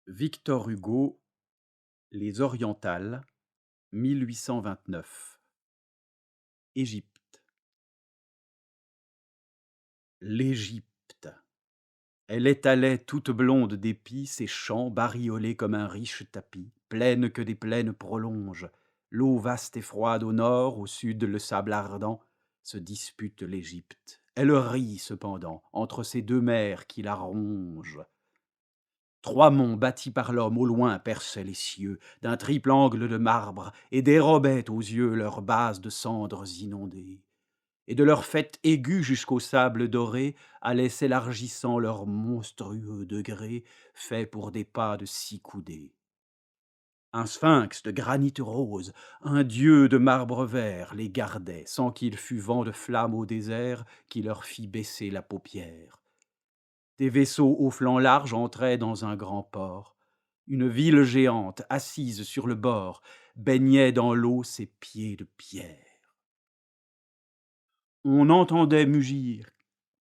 Victor Hugo, Les Orientales, 1829. Égypte. L'Égypte. Elle étalait toute blonde d'épis ses champs bariolés comme un riche tapis, plaine que des plaines prolongent. L'eau vaste et froide au nord, au sud le sable ardent, se dispute l'Égypte. Elle rit cependant entre ces deux mers qui la rongent. Trois monts bâtis par l'homme au loin perçaient les cieux d'un triple angle de marbre et dérobaient aux yeux leurs bases de cendres inondées. Et de leur faîte aiguë jusqu'au sable doré allait s'élargissant leur monstrueux degré fait pour des pas de 6 coudées. Un sphinx de granit rose, un dieu de marbre vert les gardait sans qu'il fût vent de flamme au désert qui leur fit baisser la paupière. Des vaisseaux aux flancs larges entraient dans un grand port. Une ville géante, assise sur le bord, baignait dans l'eau ses pieds de pierre. On entendait mugir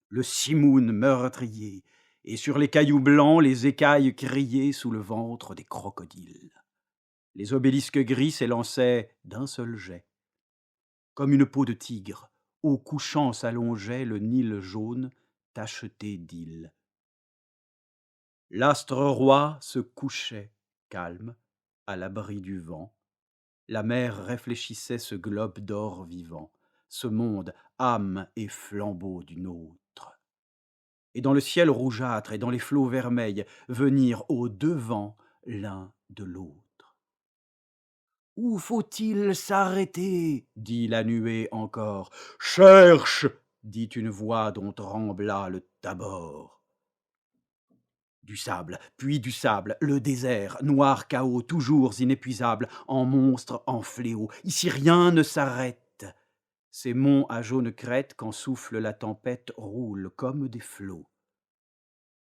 le simoun meurtrier, et sur les cailloux blancs les écailles crier sous le ventre des crocodiles. Les obélisques gris s'élançaient d'un seul jet. Comme une peau de tigre, au couchant s'allongeait le Nil jaune, tacheté d'îles. L'astre roi se couchait, calme, à l'abri du vent. La mer réfléchissait ce globe d'or vivant, ce monde, âme et flambeau d'une autre. Et dans le ciel rougeâtre et dans les flots vermeils, venir au devant l'un de l'autre. Où faut-il s'arrêter dit la nuée encore. Cherche dit une voix dont trembla le tabord. Du sable, puis du sable, le désert, noir chaos, toujours inépuisable, en monstre, en fléau. Ici rien ne s'arrête. Ces monts à jaune crête, quand souffle la tempête, roulent comme des flots.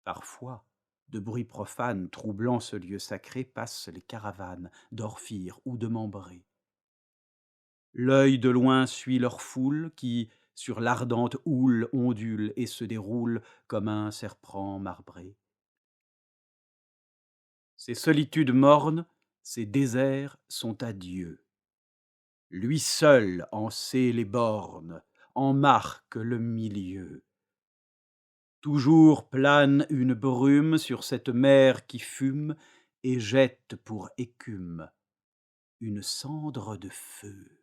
Parfois, de bruits profanes troublant ce lieu sacré, passent les caravanes d'Orphir ou de Membré. L'œil de loin suit leur foule qui, sur l'ardente houle, ondule et se déroule comme un serpent marbré. Ces solitudes mornes, ces déserts sont à Dieu. Lui seul en sait les bornes, en marque le milieu. Toujours plane une brume sur cette mer qui fume et jette pour écume une cendre de feu.